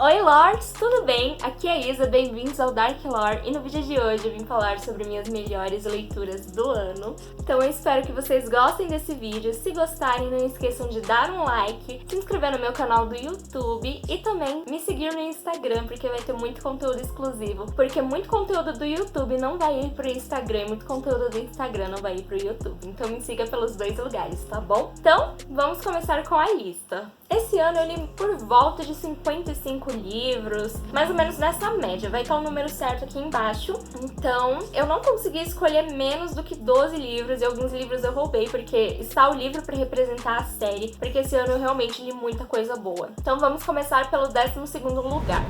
Oi Lords, tudo bem? Aqui é a Isa, bem-vindos ao Dark Lore e no vídeo de hoje eu vim falar sobre minhas melhores leituras do ano. Então eu espero que vocês gostem desse vídeo, se gostarem não esqueçam de dar um like, se inscrever no meu canal do YouTube e também me seguir no Instagram porque vai ter muito conteúdo exclusivo, porque muito conteúdo do YouTube não vai ir pro Instagram, muito conteúdo do Instagram não vai ir pro YouTube, então me siga pelos dois lugares, tá bom? Então vamos começar com a lista. Esse ano eu li por volta de 55 livros, mais ou menos nessa média, vai estar o número certo aqui embaixo. Então, eu não consegui escolher menos do que 12 livros, e alguns livros eu roubei, porque está o livro para representar a série, porque esse ano eu realmente li muita coisa boa. Então vamos começar pelo 12º lugar.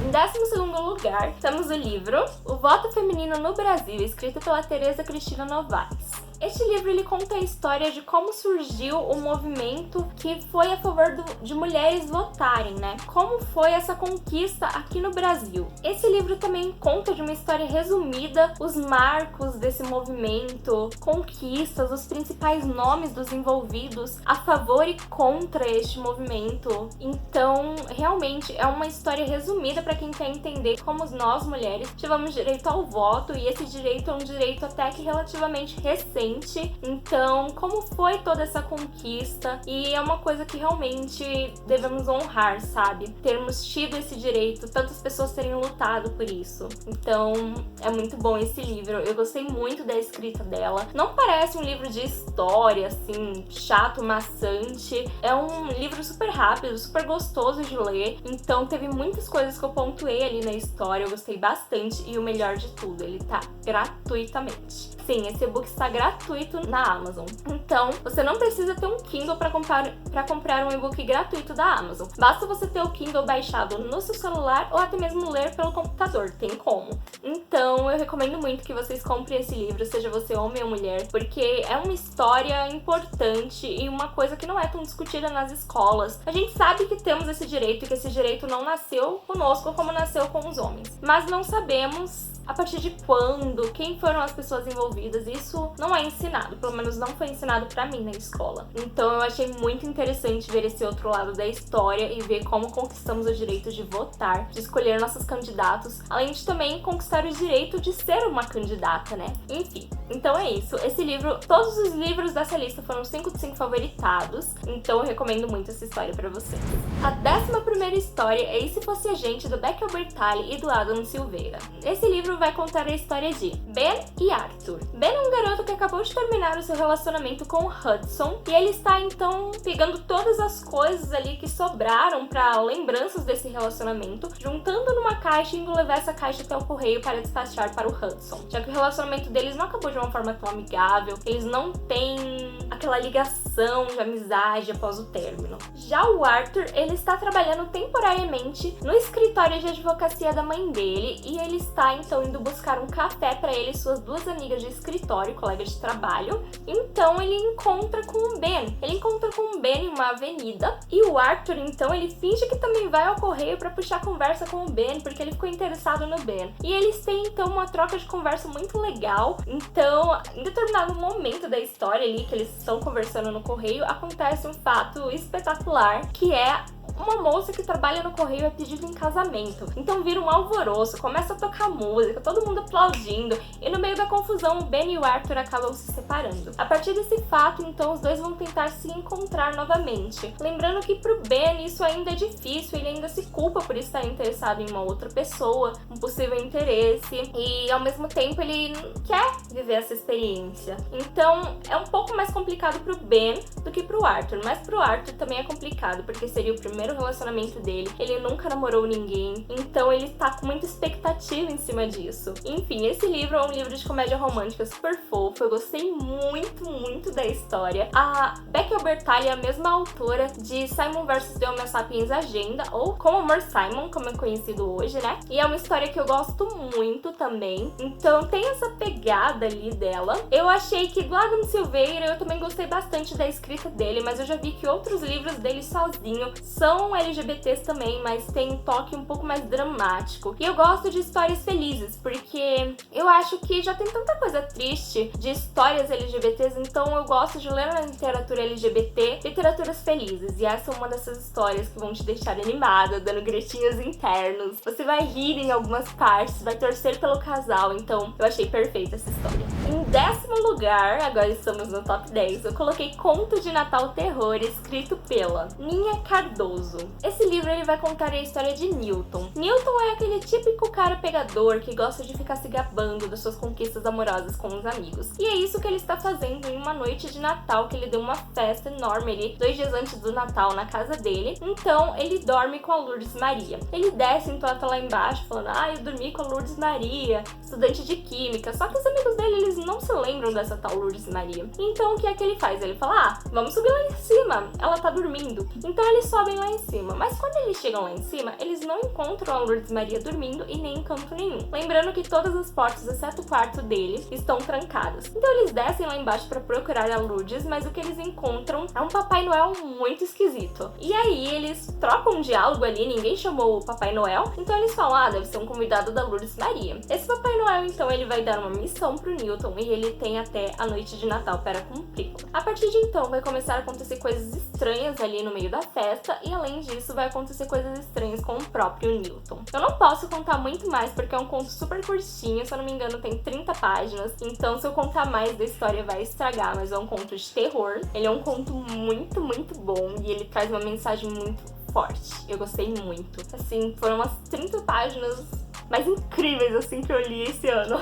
Em 12º lugar, temos o livro O Voto Feminino no Brasil, escrito pela Tereza Cristina Novaes. Este livro ele conta a história de como surgiu o movimento que foi a favor de mulheres votarem, né? Como foi essa conquista aqui no Brasil. Esse livro também conta de uma história resumida, os marcos desse movimento, conquistas, os principais nomes dos envolvidos a favor e contra este movimento. Então, realmente é uma história resumida para quem quer entender como nós, mulheres, tivemos direito ao voto, e esse direito é um direito até que relativamente recente. Então, como foi toda essa conquista? E é uma coisa que realmente devemos honrar, sabe? Termos tido esse direito, tantas pessoas terem lutado por isso. Então, é muito bom esse livro. Eu gostei muito da escrita dela. Não parece um livro de história, assim, chato, maçante. É um livro super rápido, super gostoso de ler. Então, teve muitas coisas que eu pontuei ali na história. Eu gostei bastante. E o melhor de tudo, ele tá gratuitamente. Sim, esse e-book está gratuito na Amazon. Então, você não precisa ter um Kindle para comprar um e-book gratuito da Amazon. Basta você ter o Kindle baixado no seu celular ou até mesmo ler pelo computador, tem como. Então, eu recomendo muito que vocês comprem esse livro, seja você homem ou mulher, porque é uma história importante e uma coisa que não é tão discutida nas escolas. A gente sabe que temos esse direito e que esse direito não nasceu conosco como nasceu com os homens, mas não sabemos a partir de quando, quem foram as pessoas envolvidas. Isso não é ensinado, pelo menos não foi ensinado pra mim na escola. Então eu achei muito interessante ver esse outro lado da história e ver como conquistamos o direito de votar, de escolher nossos candidatos, além de também conquistar o direito de ser uma candidata, né? Enfim, então é isso. Esse livro, todos os livros dessa lista foram 5 de 5 favoritados, então eu recomendo muito essa história pra vocês. A 11ª história é E Se Fosse a Gente, do Becky Albertalli e do Adam Silveira. Esse livro vai contar a história de Ben e Arthur. Ben é um garoto que acabou de terminar o seu relacionamento com o Hudson e ele está então pegando todas as coisas ali que sobraram para lembranças desse relacionamento, juntando numa caixa e indo levar essa caixa até o correio para despachar para o Hudson, já que o relacionamento deles não acabou de uma forma tão amigável, eles não têm aquela ligação de amizade após o término. Já o Arthur, ele está trabalhando temporariamente no escritório de advocacia da mãe dele e ele está então indo buscar um café para ele e suas duas amigas de escritório, colegas de trabalho. Então ele encontra com o Ben. Ele encontra com o Ben em uma avenida e o Arthur então ele finge que também vai ao correio para puxar conversa com o Ben, porque ele ficou interessado no Ben. E eles têm então uma troca de conversa muito legal. Então, em determinado momento da história ali que eles estão conversando no correio, acontece um fato espetacular, que é uma moça que trabalha no correio é pedida em casamento. Então vira um alvoroço, começa a tocar música, todo mundo aplaudindo, e no meio da confusão o Ben e o Arthur acabam se separando. A partir desse fato, então, os dois vão tentar se encontrar novamente. Lembrando que pro Ben isso ainda é difícil, ele ainda se culpa por estar interessado em uma outra pessoa, um possível interesse, e ao mesmo tempo ele quer viver essa experiência. Então é um pouco mais complicado pro Ben do que pro Arthur, mas pro Arthur também é complicado, porque seria o primeiro relacionamento dele, ele nunca namorou ninguém, então ele tá com muita expectativa em cima disso. Enfim, esse livro é um livro de comédia romântica super fofo, eu gostei muito da história. A Becky Albertalli é a mesma autora de Simon vs. The Homo Sapiens Agenda, ou Com Amor Simon, como é conhecido hoje, né? E é uma história que eu gosto muito também, então tem essa pegada ali dela. Eu achei que do Adam Silveira eu também gostei bastante da escrita dele, mas eu já vi que outros livros dele sozinho são são LGBTs também, mas tem um toque um pouco mais dramático. E eu gosto de histórias felizes, porque eu acho que já tem tanta coisa triste de histórias LGBTs, então eu gosto de ler na literatura LGBT literaturas felizes. E essa é uma dessas histórias que vão te deixar animada, dando gritinhos internos. Você vai rir em algumas partes, vai torcer pelo casal, então eu achei perfeita essa história. Em 10º lugar, agora estamos no top 10, eu coloquei Conto de Natal Terror, escrito pela Ninha Cardoso. Esse livro ele vai contar a história de Newton. Newton é aquele típico cara pegador que gosta de ficar se gabando das suas conquistas amorosas com os amigos. E é isso que ele está fazendo em uma noite de Natal, que ele deu uma festa enorme ali, 2 dias antes do Natal, na casa dele. Então, ele dorme com a Lourdes Maria. Ele desce então até lá embaixo, falando, eu dormi com a Lourdes Maria, estudante de química. Só que os amigos dele, eles não se lembram dessa tal Lourdes Maria. Então, o que é que ele faz? Ele fala, vamos subir lá em cima, ela tá dormindo. Então, eles sobem lá em cima. Mas quando eles chegam lá em cima, eles não encontram a Lourdes Maria dormindo e nem em canto nenhum. Lembrando que todas as portas, exceto o quarto dele, estão trancadas. Então, eles descem lá embaixo pra procurar a Lourdes, mas o que eles encontram é um Papai Noel muito esquisito. E aí, eles trocam um diálogo ali, ninguém chamou o Papai Noel, então eles falam, deve ser um convidado da Lourdes Maria. Esse Papai Noel, então, ele vai dar uma missão pro Newton e ele tem até a noite de Natal para cumpri-la. A partir de então, vai começar a acontecer coisas estranhas ali no meio da festa e, além disso, vai acontecer coisas estranhas com o próprio Newton. Eu não posso contar muito mais porque é um conto super curtinho, se eu não me engano tem 30 páginas, então se eu contar mais da história vai estragar, mas é um conto de terror. Ele é um conto muito, muito bom e ele traz uma mensagem muito forte. Eu gostei muito. Assim, foram umas 30 páginas mais incríveis assim que eu li esse ano.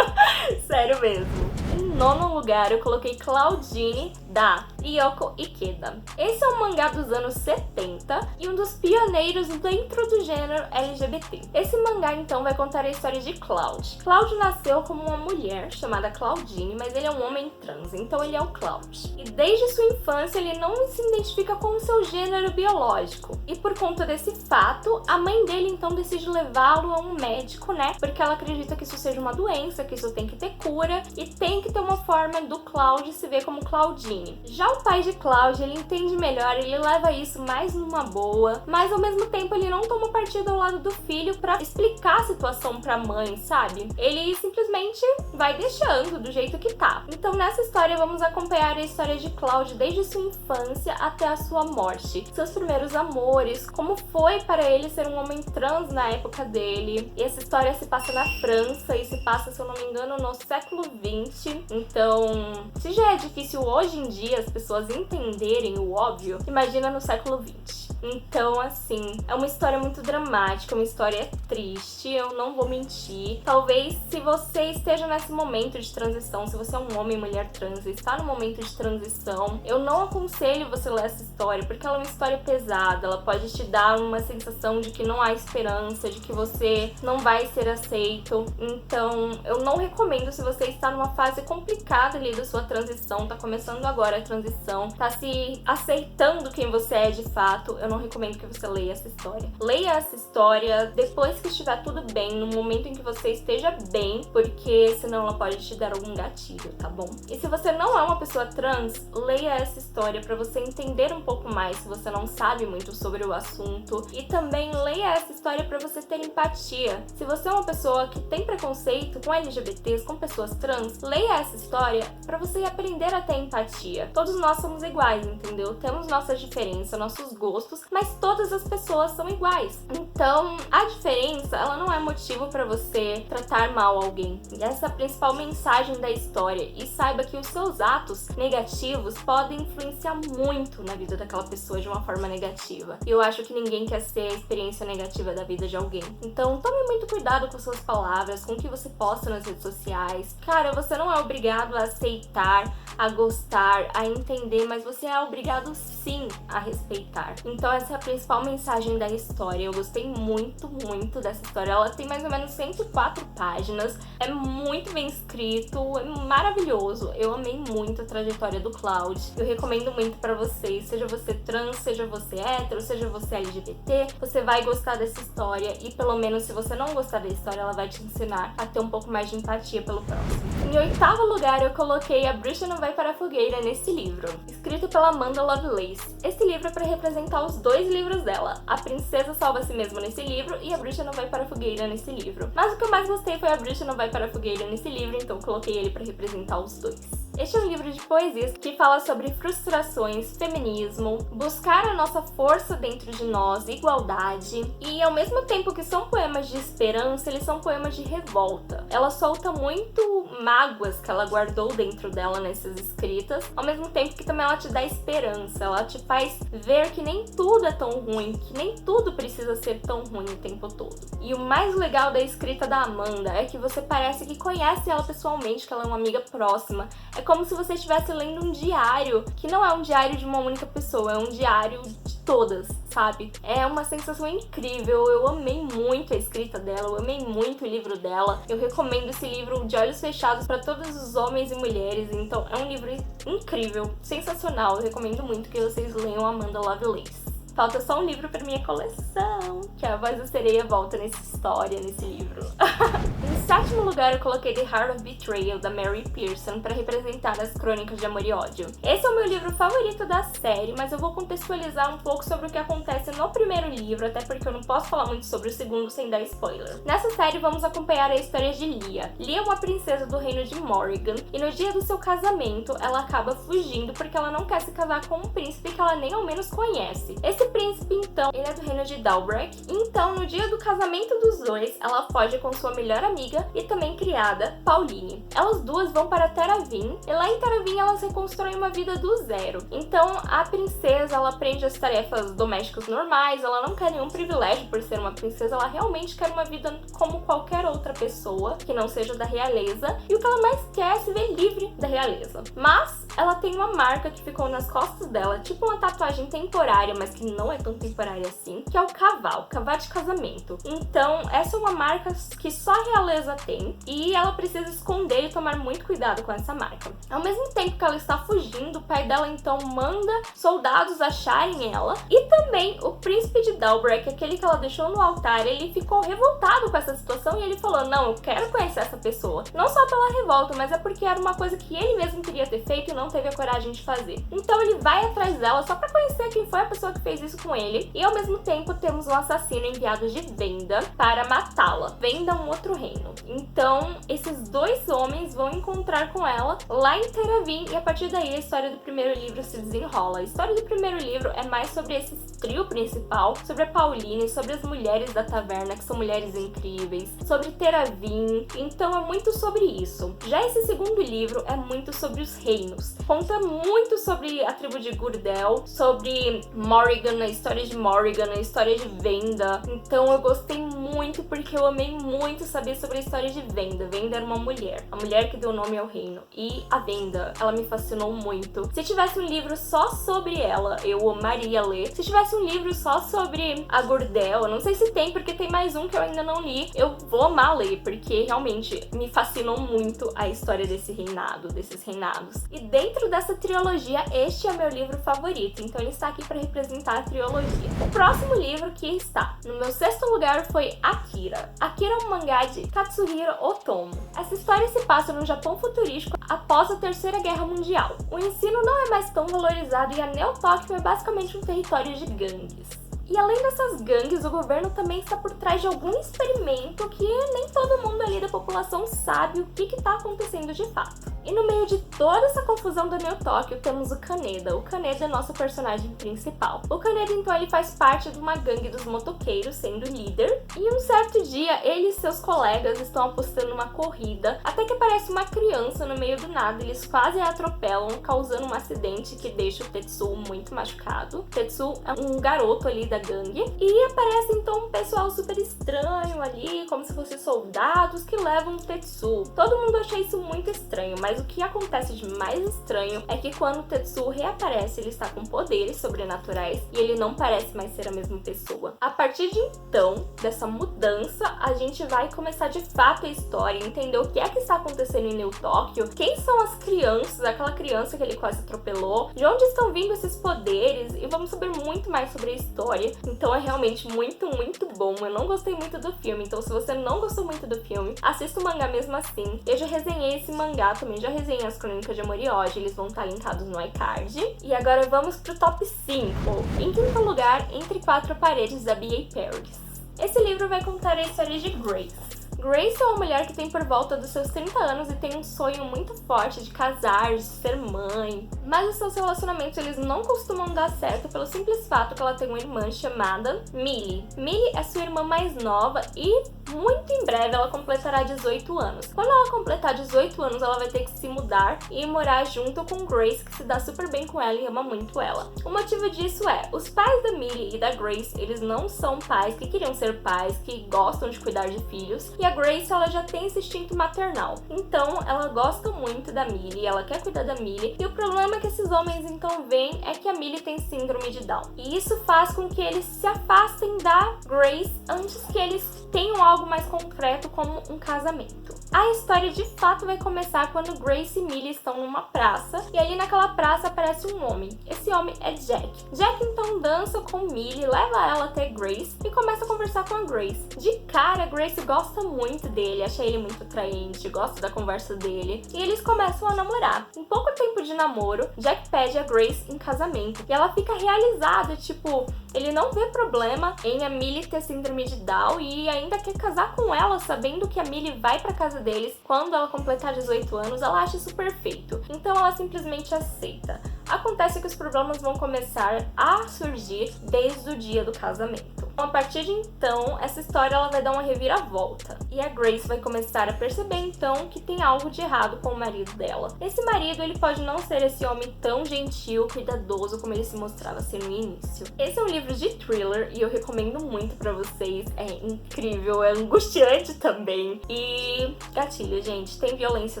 Sério mesmo. Em 9º lugar, eu coloquei Claudine, da Yoko Ikeda. Esse é um mangá dos anos 70 e um dos pioneiros dentro do gênero LGBT. Esse mangá, então, vai contar a história de Cloud. Cloud nasceu como uma mulher chamada Claudine, mas ele é um homem trans, então ele é o Cloud. E desde sua infância, ele não se identifica com o seu gênero biológico. E por conta desse fato, a mãe dele, então, decide levá-lo a um médico, né? Porque ela acredita que isso seja uma doença, que isso tem que ter cura e tem que ter uma forma do Cloud se ver como Claudine. Já o pai de Cloud, ele entende melhor, ele leva isso mais numa boa, mas ao mesmo tempo ele não toma partido ao lado do filho pra explicar a situação pra mãe, sabe? Ele simplesmente vai deixando do jeito que tá. Então nessa história vamos acompanhar a história de Cloud desde sua infância até a sua morte, seus primeiros amores, como foi para ele ser um homem trans na época dele. E essa história se passa na França e se passa, se eu não me engano, no século XX. Então, se já é difícil hoje em dia as pessoas entenderem o óbvio, imagina no século XX. Então, assim, é uma história muito dramática, uma história triste, eu não vou mentir. Talvez se você esteja nesse momento de transição, se você é um homem, mulher trans e está no momento de transição, eu não aconselho você ler essa história, porque ela é uma história pesada, ela pode te dar uma sensação de que não há esperança, de que você não vai ser aceito. Então, eu não recomendo se você está numa fase complicada ali da sua transição, tá começando agora a transição, tá se aceitando quem você é de fato, eu não recomendo que você leia essa história. Leia essa história depois que estiver tudo bem, no momento em que você esteja bem, porque senão ela pode te dar algum gatilho, tá bom? E se você não é uma pessoa trans, leia essa história pra você entender um pouco mais se você não sabe muito sobre o assunto. E também leia essa história pra você ter empatia. Se você é uma pessoa que tem preconceito com LGBTs, com pessoas trans, leia essa história pra você aprender a ter empatia. Todos nós somos iguais, entendeu? Temos nossas diferenças, nossos gostos, mas todas as pessoas são iguais. Então, a diferença, ela não é motivo pra você tratar mal alguém. E essa é a principal mensagem da história. E saiba que os seus atos negativos podem influenciar muito na vida daquela pessoa de uma forma negativa. E eu acho que ninguém quer ser a experiência negativa da vida de alguém. Então, tome muito cuidado com suas palavras, com o que você posta nas redes sociais. Cara, você não é obrigado a aceitar, a gostar, a entender, mas você é obrigado sim a respeitar. Então essa é a principal mensagem da história. Eu gostei muito, muito dessa história. Ela tem mais ou menos 104 páginas, é muito bem escrito, é maravilhoso. Eu amei muito a trajetória do Cloud. Eu recomendo muito pra vocês, seja você trans, seja você hétero, seja você LGBT, você vai gostar dessa história e pelo menos se você não gostar da história, ela vai te ensinar a ter um pouco mais de empatia pelo próximo. Em 8º lugar, eu coloquei A Bruxa Não Vai para a Fogueira nesse livro, escrito pela Amanda Lovelace. Esse livro é para representar os dois livros dela. A Princesa Salva a Si Mesma nesse livro e A Bruxa Não Vai para a Fogueira nesse livro. Mas o que eu mais gostei foi A Bruxa Não Vai para a Fogueira nesse livro, então eu coloquei ele para representar os dois. Este é um livro de poesias que fala sobre frustrações, feminismo, buscar a nossa força dentro de nós, igualdade. E ao mesmo tempo que são poemas de esperança, eles são poemas de revolta. Ela solta muito mágoas que ela guardou dentro dela nessas escritas, ao mesmo tempo que também ela te dá esperança, ela te faz ver que nem tudo é tão ruim, que nem tudo precisa ser tão ruim o tempo todo. E o mais legal da escrita da Amanda é que você parece que conhece ela pessoalmente, que ela é uma amiga próxima. É como se você estivesse lendo um diário, que não é um diário de uma única pessoa, é um diário de todas, sabe? É uma sensação incrível, eu amei muito a escrita dela, eu amei muito o livro dela. Eu recomendo esse livro de olhos fechados para todos os homens e mulheres, então é um livro incrível, sensacional, eu recomendo muito que vocês leiam Amanda Lovelace. Falta só um livro pra minha coleção, que é A Voz da Sereia volta nessa história, nesse livro. Em sétimo lugar, eu coloquei The Heart of Betrayal, da Mary Pearson, para representar as Crônicas de Amor e Ódio. Esse é o meu livro favorito da série, mas eu vou contextualizar um pouco sobre o que acontece no primeiro livro, até porque eu não posso falar muito sobre o segundo sem dar spoiler. Nessa série, vamos acompanhar a história de Lia. Lia é uma princesa do reino de Morrigan, e no dia do seu casamento, ela acaba fugindo porque ela não quer se casar com um príncipe que ela nem ao menos conhece. Esse príncipe, então, ele é do reino de Dalbrek. Então, no dia do casamento dos dois, ela foge com sua melhor amiga e também criada, Pauline. Elas duas vão para Taravin, e lá em Taravin elas reconstroem uma vida do zero. Então, a princesa, ela aprende as tarefas domésticas normais, ela não quer nenhum privilégio por ser uma princesa, ela realmente quer uma vida como qualquer outra pessoa, que não seja da realeza, e o que ela mais quer é se ver livre da realeza. Mas, ela tem uma marca que ficou nas costas dela, tipo uma tatuagem temporária, mas que não é tão temporária assim, que é o cavalo de casamento. Então, essa é uma marca que só a realeza tem, e ela precisa esconder e tomar muito cuidado com essa marca. Ao mesmo tempo que ela está fugindo, o pai dela então manda soldados acharem ela, e também o príncipe de Dalbrek, aquele que ela deixou no altar, ele ficou revoltado com essa situação e ele falou: não, eu quero conhecer essa pessoa. Não só pela revolta, mas é porque era uma coisa que ele mesmo queria ter feito e não teve a coragem de fazer. Então ele vai atrás dela só pra conhecer quem foi a pessoa que fez isso com ele, e ao mesmo tempo temos um assassino enviado de Venda para matá-la. Venda é um outro reino. Então esses dois homens vão encontrar com ela lá em Taravin, e a partir daí a história do primeiro livro se desenrola. A história do primeiro livro é mais sobre esse trio principal, sobre a Pauline, sobre as mulheres da taverna, que são mulheres incríveis, sobre Taravin, então é muito sobre isso. Já esse segundo livro é muito sobre os reinos. Conta muito sobre a tribo de Gurdel, sobre Morrigan, a história de Morrigan, a história de Venda. Então eu gostei muito porque eu amei muito saber sobre a história de Venda. Venda era uma mulher, a mulher que deu nome ao reino. E a Venda, ela me fascinou muito. Se tivesse um livro só sobre ela, eu amaria ler. Se tivesse um livro só sobre a Gurdel, eu não sei se tem, porque tem mais um que eu ainda não li, eu vou amar ler, porque realmente me fascinou muito a história desse reinado, desses reinados. E dentro dessa trilogia, este é o meu livro favorito, então ele está aqui para representar a trilogia. O próximo livro que está no meu sexto lugar foi Akira. Akira é um mangá de Katsuhiro Otomo. Essa história se passa no Japão futurístico após a Terceira Guerra Mundial. O ensino não é mais tão valorizado e a Neo Tóquio é basicamente um território de gangues. E além dessas gangues, o governo também está por trás de algum experimento que nem todo mundo ali da população sabe o que está acontecendo de fato. E no meio de toda essa confusão da Neo Tóquio, temos o Kaneda. O Kaneda é nosso personagem principal. O Kaneda, então, ele faz parte de uma gangue dos motoqueiros, sendo líder. E um certo dia, ele e seus colegas estão apostando numa corrida, até que aparece uma criança no meio do nada. Eles quase a atropelam, causando um acidente que deixa o Tetsuo muito machucado. Tetsuo é um garoto ali da gangue. E aparece, então, um pessoal super estranho ali, como se fossem soldados que levam o Tetsuo. Todo mundo acha isso muito estranho, mas o que acontece de mais estranho é que quando o Tetsuo reaparece, ele está com poderes sobrenaturais e ele não parece mais ser a mesma pessoa. A partir de então, dessa mudança, a gente vai começar de fato a história, entender o que é que está acontecendo em Neo Tóquio, quem são as crianças, aquela criança que ele quase atropelou, de onde estão vindo esses poderes, e vamos saber muito mais sobre a história. Então é realmente muito, muito bom. Eu não gostei muito do filme, filme, então se você não gostou muito do filme, assista o mangá mesmo assim. Eu já resenhei esse mangá, também já resenhei as Crônicas de Amor e Ódio, eles vão estar linkados no iCard. E agora vamos pro top 5. Em quinto lugar, Entre Quatro Paredes, da B.A. Paris. Esse livro vai contar a história de Grace. Grace é uma mulher que tem por volta dos seus 30 anos e tem um sonho muito forte de casar, de ser mãe. Mas os seus relacionamentos eles não costumam dar certo pelo simples fato que ela tem uma irmã chamada Millie. Millie é sua irmã mais nova e muito em breve ela completará 18 anos. Quando ela completar 18 anos, ela vai ter que se mudar e morar junto com Grace, que se dá super bem com ela e ama muito ela. O motivo disso é, os pais da Millie e da Grace, eles não são pais que queriam ser pais, que gostam de cuidar de filhos, e a Grace, ela já tem esse instinto maternal. Então, ela gosta muito da Millie, ela quer cuidar da Millie, e o problema que esses homens então veem é que a Millie tem síndrome de Down. E isso faz com que eles se afastem da Grace antes que eles tenham algo mais concreto como um casamento. A história de fato vai começar quando Grace e Millie estão numa praça, e ali naquela praça aparece um homem. Esse homem é Jack. Jack então dança com Millie, leva ela até Grace e começa a conversar com a Grace. De cara, Grace gosta muito dele, acha ele muito atraente, gosta da conversa dele, e eles começam a namorar. Em pouco tempo de namoro, Jack pede a Grace em casamento, e ela fica realizada, tipo, ele não vê problema em a Millie ter síndrome de Down e ainda quer casar com ela, sabendo que a Millie vai pra casa deles quando ela completar 18 anos, ela acha isso perfeito. Então ela simplesmente aceita. Acontece que os problemas vão começar a surgir desde o dia do casamento. A partir de então, essa história ela vai dar uma reviravolta. E a Grace vai começar a perceber então que tem algo de errado com o marido dela. Esse marido, ele pode não ser esse homem tão gentil, cuidadoso como ele se mostrava ser no início. Esse é um livro de thriller e eu recomendo muito pra vocês. É incrível, é angustiante também. E gatilho, gente, tem violência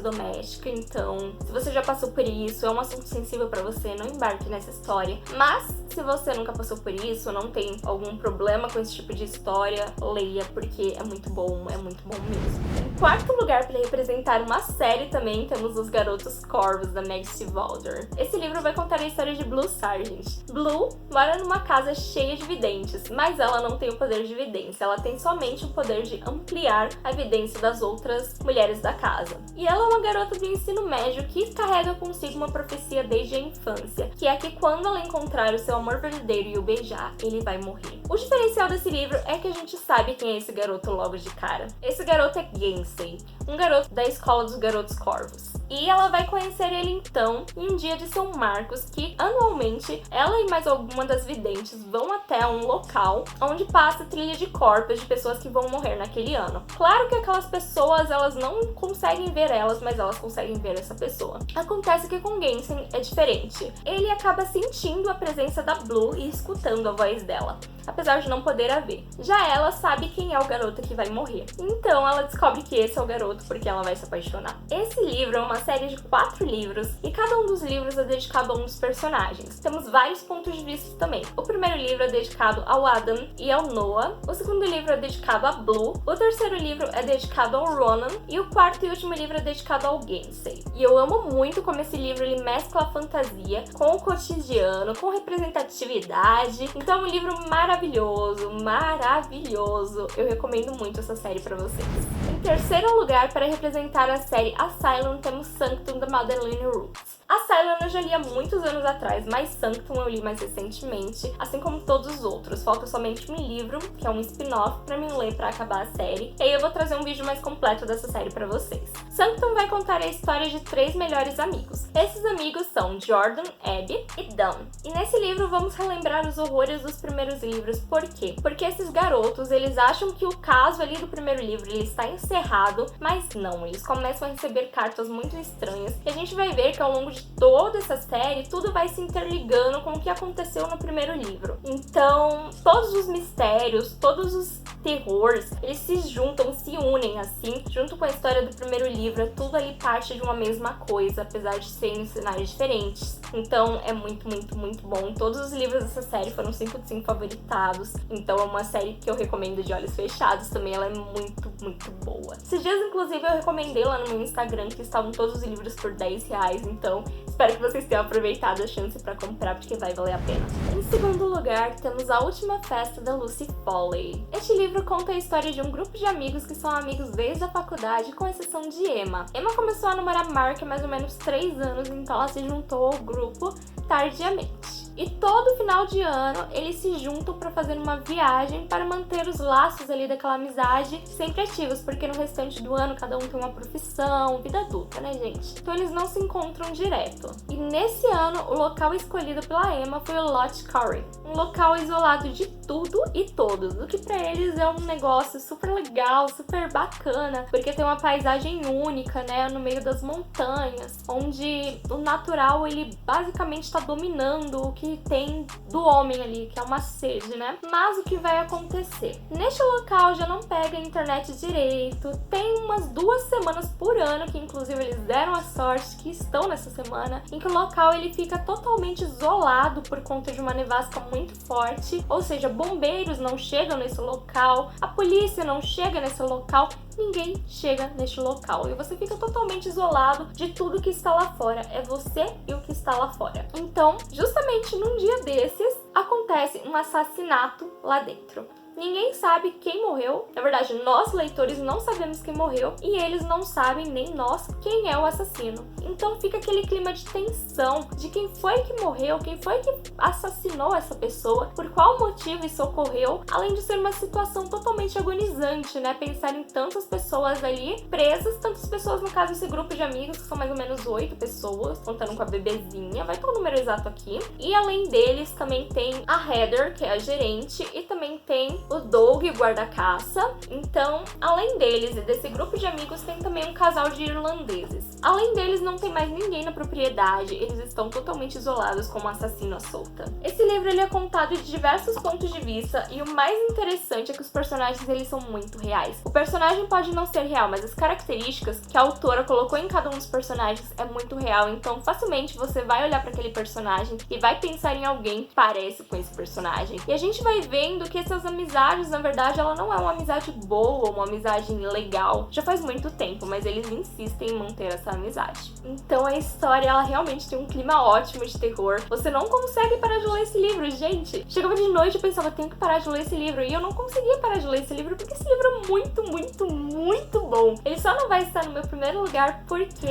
doméstica, então se você já passou por isso, é um assunto sensível pra você, não embarque nessa história. Mas se você nunca passou por isso, não tem algum problema com esse tipo de história, leia, porque é muito bom mesmo. Em quarto lugar, para representar uma série também, temos Os Garotos Corvos, da Meg Stiefvater. Esse livro vai contar a história de Blue Sargent. Blue mora numa casa cheia de videntes, mas ela não tem o poder de vidência, ela tem somente o poder de ampliar a vidência das outras mulheres da casa. E ela é uma garota do ensino médio que carrega consigo uma profecia desde a infância, que é que quando ela encontrar o seu amor verdadeiro e o beijar, ele vai morrer. O diferencial desse livro é que a gente sabe quem é esse garoto logo de cara. Esse garoto é Gansey, um garoto da escola dos Garotos Corvos. E ela vai conhecer ele então em um dia de São Marcos, que anualmente ela e mais alguma das videntes vão até um local onde passa trilha de corpos de pessoas que vão morrer naquele ano. Claro que aquelas pessoas, elas não conseguem ver elas, mas elas conseguem ver essa pessoa. Acontece que com Gansey é diferente. Ele acaba sentindo a presença da Blue e escutando a voz dela, apesar de não poder a ver. Já ela sabe quem é o garoto que vai morrer. Então ela descobre que esse é o garoto porque ela vai se apaixonar. Esse livro é uma série de 4 livros e cada um dos livros é dedicado a um dos personagens. Temos vários pontos de vista também. O primeiro livro é dedicado ao Adam e ao Noah. O segundo livro é dedicado a Blue. O terceiro livro é dedicado ao Ronan. E o quarto e último livro é dedicado ao Gansey. E eu amo muito como esse livro ele mescla a fantasia com o cotidiano, com representatividade. Então é um livro maravilhoso, maravilhoso. Eu recomendo muito essa série pra vocês. Em terceiro lugar, para representar a série Asylum, temos Sanctum, da Madeleine Rooks. Asylum eu já li há muitos anos atrás, mas Sanctum eu li mais recentemente, assim como todos os outros. Falta somente um livro, que é um spin-off, pra mim ler pra acabar a série. E aí eu vou trazer um vídeo mais completo dessa série pra vocês. Sanctum vai contar a história de 3 melhores amigos. Esses amigos são Jordan, Abby e Dan. E nesse livro vamos relembrar os horrores dos primeiros livros. Por quê? Porque esses garotos, eles acham que o caso ali do primeiro livro ele está encerrado, mas não. Eles começam a receber cartas muito estranhas. E a gente vai ver que ao longo de toda essa série, tudo vai se interligando com o que aconteceu no primeiro livro. Então, todos os mistérios, todos os terrores, eles se juntam, se unem assim, junto com a história do primeiro livro, tudo ali parte de uma mesma coisa, apesar de serem cenários diferentes. Então, é muito bom. Todos os livros dessa série foram 5 de 5 favoritados, então é uma série que eu recomendo de olhos fechados também, ela é muito boa. Esses dias, inclusive, eu recomendei lá no meu Instagram que estavam todos os livros por R$10, então espero que vocês tenham aproveitado a chance pra comprar, porque vai valer a pena. Em segundo lugar, temos A Última Festa, da Lucy Foley. Este livro livro conta a história de um grupo de amigos que são amigos desde a faculdade, com exceção de Emma. Emma começou a namorar Mark há mais ou menos 3 anos, então ela se juntou ao grupo tardiamente. E todo final de ano eles se juntam para fazer uma viagem para manter os laços ali daquela amizade sempre ativos, porque no restante do ano cada um tem uma profissão, vida adulta, né, gente? Então eles não se encontram direto. E nesse ano o local escolhido pela Emma foi o Loch Corrine, um local isolado de tudo e todos, o que para eles é um negócio super legal, super bacana, porque tem uma paisagem única, né, no meio das montanhas, onde o natural ele basicamente está dominando o que tem do homem ali, que é uma sede, né? Mas o que vai acontecer? Neste local já não pega a internet direito, tem umas 2 semanas por ano, que inclusive eles deram a sorte que estão nessa semana, em que o local ele fica totalmente isolado por conta de uma nevasca muito forte, ou seja, bombeiros não chegam nesse local, a polícia não chega nesse local, ninguém chega neste local e você fica totalmente isolado de tudo que está lá fora. É você e o que está lá fora. Então, justamente num dia desses, acontece um assassinato lá dentro. Ninguém sabe quem morreu. Na verdade, nós leitores não sabemos quem morreu e eles não sabem, nem nós, quem é o assassino. Então fica aquele clima de tensão de quem foi que morreu, quem foi que assassinou essa pessoa, por qual motivo isso ocorreu, além de ser uma situação totalmente agonizante, né? Pensar em tantas pessoas ali presas, tantas pessoas, no caso, esse grupo de amigos, que são mais ou menos 8 pessoas, contando com a bebezinha, vai ter o número exato aqui. E além deles, também tem a Heather, que é a gerente, e também tem o Doug, o guarda-caça. Então, além deles e desse grupo de amigos, tem também um casal de irlandeses. Além deles, não tem mais ninguém na propriedade, eles estão totalmente isolados como assassino à solta. Esse livro ele é contado de diversos pontos de vista e o mais interessante é que os personagens eles são muito reais. O personagem pode não ser real, mas as características que a autora colocou em cada um dos personagens é muito real, então facilmente você vai olhar para aquele personagem e vai pensar em alguém que parece com esse personagem. E a gente vai vendo que essas amizades, na verdade, ela não é uma amizade boa, uma amizade legal. Já faz muito tempo, mas eles insistem em manter essa amizade. Então a história, ela realmente tem um clima ótimo de terror. Você não consegue parar de ler esse livro, gente. Chegava de noite e pensava, tenho que parar de ler esse livro. E eu não conseguia parar de ler esse livro porque esse livro é muito, muito, muito bom. Ele só não vai estar no meu primeiro lugar porque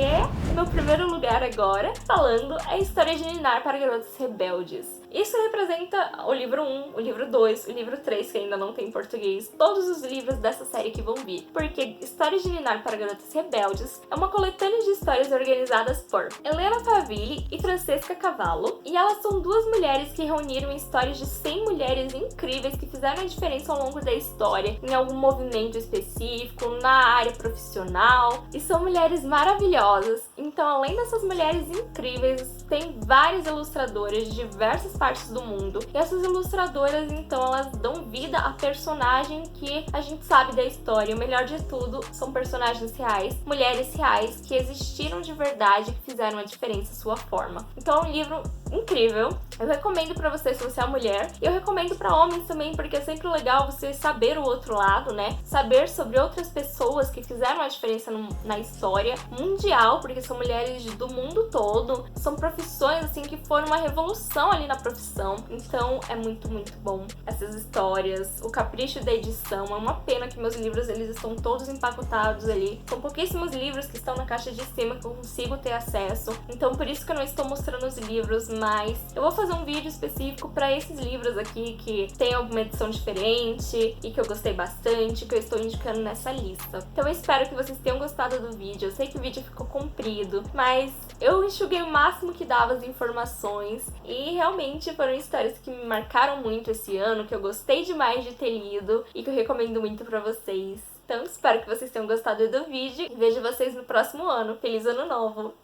o meu primeiro lugar agora, falando, é a história de Ninar para Garotas Rebeldes. Isso representa o livro 1, o livro 2, o livro 3, que ainda não tem em português, todos os livros dessa série que vão vir. Porque História de Ninar para Garotas Rebeldes é uma coletânea de histórias organizadas por Helena Favilli e Francesca Cavallo. E elas são 2 mulheres que reuniram histórias de 100 mulheres incríveis que fizeram a diferença ao longo da história, em algum movimento específico, na área profissional. E são mulheres maravilhosas. Então, além dessas mulheres incríveis, tem várias ilustradoras de diversas partes do mundo. E essas ilustradoras, então, elas dão vida a personagem que a gente sabe da história. O melhor de tudo, são personagens reais, mulheres reais que existiram de verdade, que fizeram a diferença à sua forma. Então é um livro incrível. Eu recomendo pra você se você é mulher. E eu recomendo pra homens também, porque é sempre legal você saber o outro lado, né? Saber sobre outras pessoas que fizeram a diferença na história mundial, porque são mulheres do mundo todo. São profissões, assim, que foram uma revolução ali na profissão. Então é muito, muito bom essas histórias. O capricho da edição. É uma pena que meus livros, eles estão todos empacotados ali. São pouquíssimos livros que estão na caixa de cima que eu consigo ter acesso. Então por isso que eu não estou mostrando os livros, mas eu vou fazer um vídeo específico para esses livros aqui que tem alguma edição diferente e que eu gostei bastante, que eu estou indicando nessa lista. Então eu espero que vocês tenham gostado do vídeo. Eu sei que o vídeo ficou comprido, mas eu enxuguei o máximo que dava as informações e realmente foram histórias que me marcaram muito esse ano, que eu gostei demais de ter lido e que eu recomendo muito pra vocês. Então espero que vocês tenham gostado do vídeo e vejo vocês no próximo ano. Feliz Ano Novo!